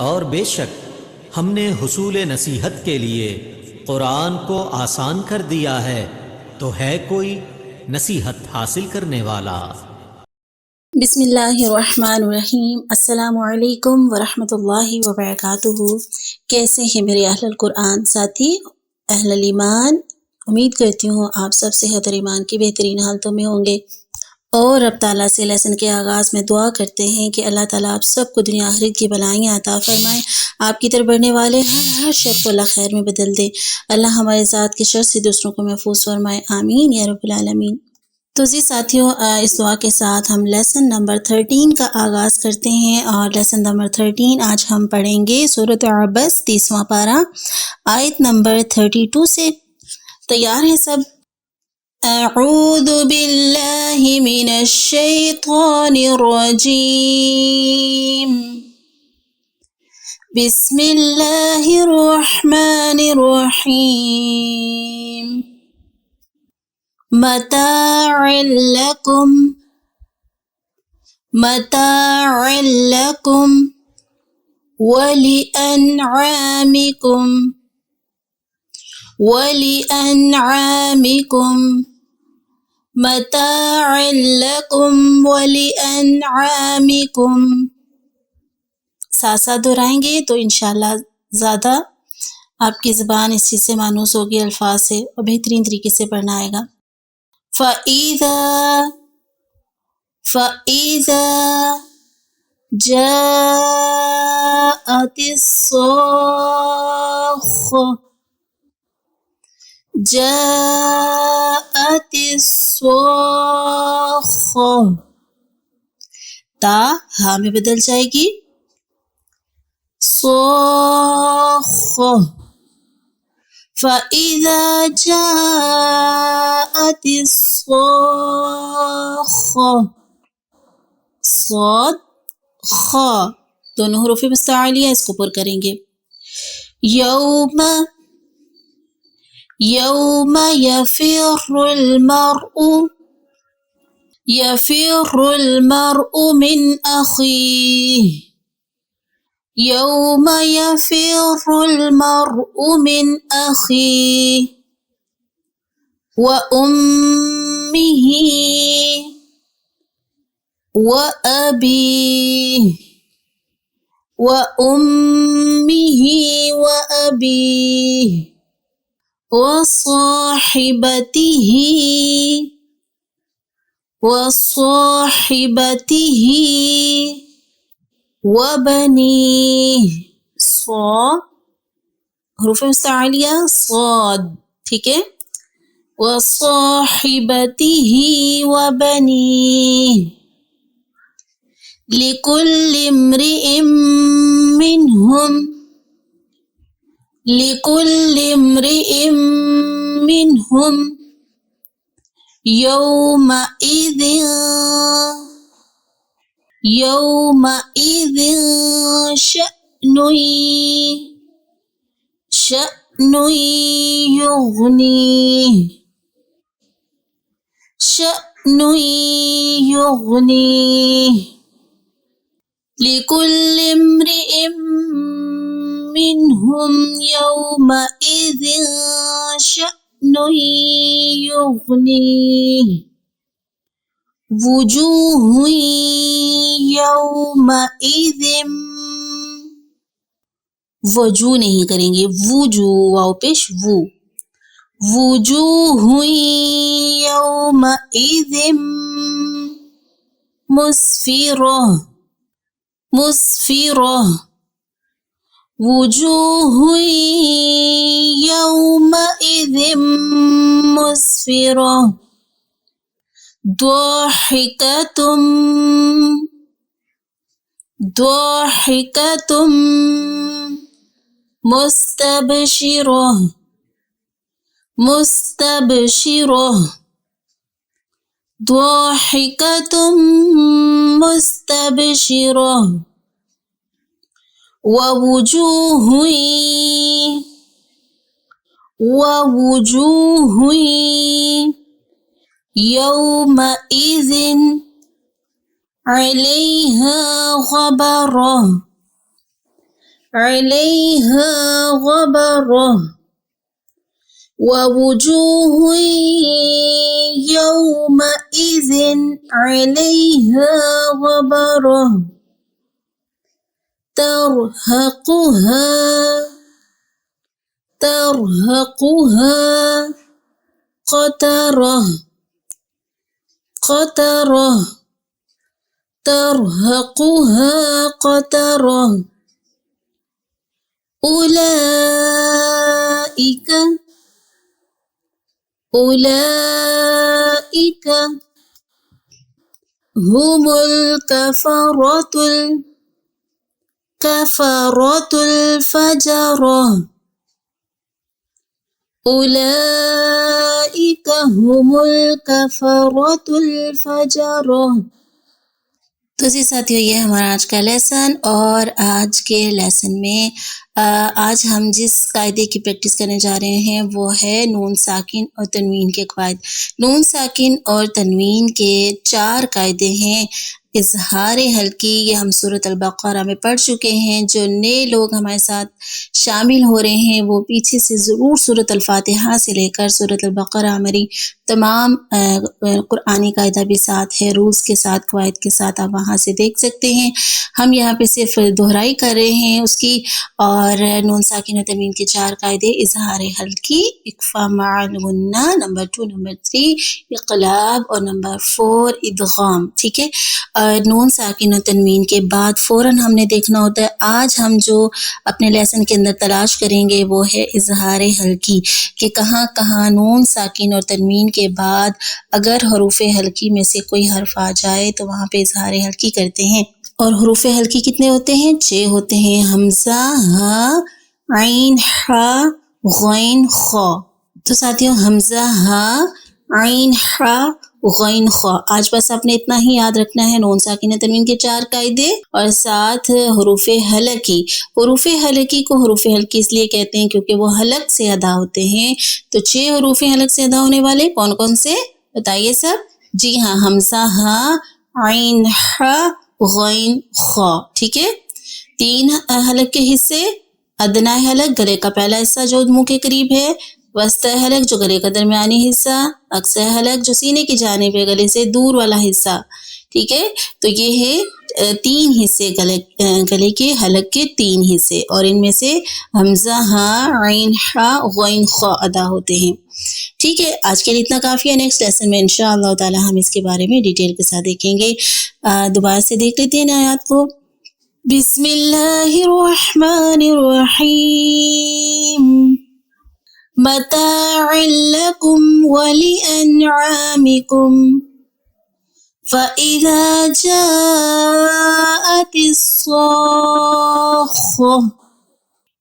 اور بے شک ہم نے حصول نصیحت کے لیے قرآن کو آسان کر دیا ہے، تو ہے کوئی نصیحت حاصل کرنے والا؟ بسم اللہ الرحمن الرحیم۔ السلام علیکم ورحمۃ اللہ وبرکاتہ۔ کیسے ہیں میرے اہل القرآن ساتھی، اہل ایمان؟ امید کرتی ہوں آپ سب صحت اور ایمان کی بہترین حالتوں میں ہوں گے، اور رب تعالیٰ سے لیسن کے آغاز میں دعا کرتے ہیں کہ اللہ تعالیٰ آپ سب کو دنیا آخرت کی بلائیاں عطا فرمائیں، آپ کی طرف بڑھنے والے ہر شر کو اللہ خیر میں بدل دے، اللہ ہمارے ذات کے شر سے دوسروں کو محفوظ فرمائے، آمین یا رب العالمین۔ تو جی ساتھیوں، اس دعا کے ساتھ ہم لیسن نمبر 13 کا آغاز کرتے ہیں، اور لیسن نمبر 13 آج ہم پڑھیں گے سورۃ عبس 30واں پارہ آیت نمبر 32 سے۔ تیار ہیں سب؟ اعوذ باللہ من الشیطان الرجیم، بسم اللہ الرحمن الرحیم۔ متاعا لکم ولأنعامکم متاعا لکم ولأنعامکم۔ ساتھ ساتھ دہرائیں گے تو انشاءاللہ زیادہ آپ کی زبان اس چیز سے مانوس ہوگی، الفاظ سے، اور بہترین طریقے سے پڑھنا آئے گا۔ فَإِذَا جَاءَتِ الصَّاخَّةُ، تا ہاں میں بدل جائے گی، صَاخَّةُ۔ فَإِذَا جَاءَتِ الصَّاخَّةُ، صاد خا دونوں حروف مستعلیہ، اس کو پر کریں گے۔ یوم یفر المرء من اخیہ، یوم یفر المرء من اخیہ وأمہ وأبیہ وصاحبتہ وبنیہ، حروف مستعلیہ صاد، ٹھیک ہے، وصاحبتہ وبنیہ، لکل امرئ منہم یومئذ شأن یغنیہ، لکل امرئ منہم یومئذ شأن یغنیہ، وجوہ یومئذ، وجوہ نہیں کریں گے، وجوہ واو پیش وو، وجوہ یومئذ مسفرہ، وجوہ یومئذ مسفرہ، ضاحکۃ مستبشرہ، ضاحکۃ مستبشرہ، ووجوہ یومئذ علیہا غبرہ، علیہا غبرہ ووجوہ یومئذ علیہا غبرہ ترہقها قطرہ ترہقها قطرہ اولئک هم الکفرۃ الفجرہ اولئک هم الکفرۃ الفجرہ۔ تو جی ساتھیو، یہ ہمارا آج کا لیسن، اور آج کے لیسن میں آج ہم جس قاعدے کی پریکٹس کرنے جا رہے ہیں وہ ہے نون ساکن اور تنوین کے قواعد۔ نون ساکن اور تنوین کے 4 قاعدے ہیں۔ اظہار حلقی، یہ ہم سورۃ البقرہ میں پڑھ چکے ہیں۔ جو نئے لوگ ہمارے ساتھ شامل ہو رہے ہیں وہ پیچھے سے ضرور سورۃ الفاتحہ سے لے کر سورۃ البقرہ ہماری تمام قرآنی قاعدہ بھی ساتھ ہے، رولز کے ساتھ، قواعد کے ساتھ، آپ وہاں سے دیکھ سکتے ہیں۔ ہم یہاں پہ صرف دہرائی کر رہے ہیں اس کی، اور نون ساکن و تنوین کے 4 قاعدے: اظہار حلقی، اخفاء مع الغنہ، نمبر 2، نمبر 3 اقلاب، اور نمبر 4 ادغام، ٹھیک ہے۔ نون ساکن و تنوین کے بعد فوراً ہم نے دیکھنا ہوتا ہے، آج ہم جو اپنے لیسن کے اندر تلاش کریں گے وہ ہے اظہار حلقی، کہ کہاں کہاں نون ساکن اور تنوین کے بعد اگر حروف حلقی میں سے کوئی حرف آ جائے تو وہاں پہ اظہار حلقی کرتے ہیں۔ اور حروف حلقی کتنے ہوتے ہیں؟ 6 ہوتے ہیں: حمزہ، ہا، عین، حا، غین، خا۔ تو ساتھیوں، حمزہ، ہا، عین، حا، غین، خا، آج بس آپ نے اتنا ہی یاد رکھنا ہے، نون ساکن تنوین کے 4 قاعدے اور ساتھ حروف حلقی۔ حروف حلقی کو حروف حلقی اس لیے کہتے ہیں کیونکہ وہ حلق سے ادا ہوتے ہیں۔ تو 6 حروف حلق سے ادا ہونے والے کون کون سے بتائیے سب؟ جی ہاں، حمزہ، ہا، عین، حا، غین، خا، ٹھیک ہے۔ 3 حلق کے حصے: ادنی حلق، گلے کا پہلا حصہ جو منہ کے قریب ہے، وسطی حلق جو گلے کا درمیانی حصہ، اقصی حلق جو سینے کی جانب ہے، گلے سے دور والا حصہ، ٹھیک ہے۔ تو یہ ہے 3 حصے گلے کے حلق کے 3 حصے، اور ان میں سے حمزہ، ہا، عین، حا، غین، خا ادا ہوتے ہیں، ٹھیک ہے۔ آج کے لیے اتنا کافی ہے، نیکسٹ لیسن میں انشاءاللہ تعالی ہم اس کے بارے میں ڈیٹیل کے ساتھ دیکھیں گے۔ دوبارہ سے دیکھ لیتے ہیں آیات کو۔ بسم اللہ الرحمن الرحیم، متاعا لکم ولانعامکم، فَإِذَا جَاءَتِ الصَّاخَّةُ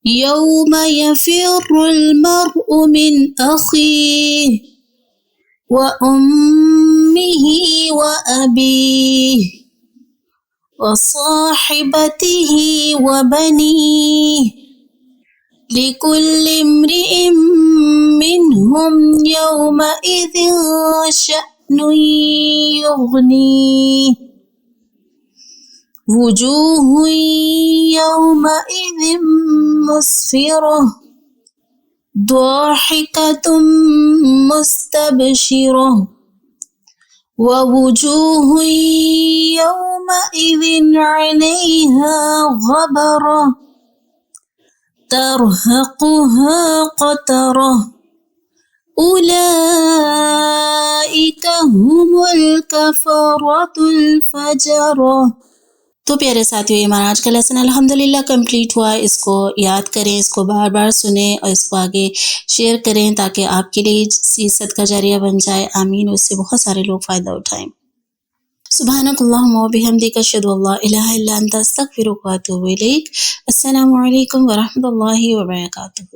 يَوْمَ يَفِرُّ الْمَرْءُ مِنْ أَخِيهِ وَأُمِّهِ وَأَبِيهِ وَصَاحِبَتِهِ وَبَنِيهِ لِكُلِّ امْرِئٍ مِّنْهُمْ يَوْمَئِذٍ شَأْنٌ يُغْنِيهِ وُجُوهٌ يَوْمَئِذٍ مُسْفِرَةٌ ضَاحِكَةٌ مُسْتَبْشِرَةٌ وَوُجُوهٌ يَوْمَئِذٍ عَلَيْهَا غَبَرَةٌ تَرْهَقُهَا قَتَرَةٌ اولئک هم الکفرۃ الفجرہ۔ تو پیارے ساتھیو، یہ ہمارا آج کا لیسن الحمدللہ کمپلیٹ ہوا۔ اس کو یاد کریں، اس کو بار بار سنیں اور اس کو آگے شیئر کریں تاکہ آپ کے لیے صدقہ جاریہ بن جائے۔ آمین، اس سے بہت سارے لوگ فائدہ اٹھائیں۔ سبحانک اللہم وبحمدک، اشہد ان لا الہ الا انت، استغفرک واتوب الیک۔ السلام علیکم ورحمۃ اللہ وبرکاتہ۔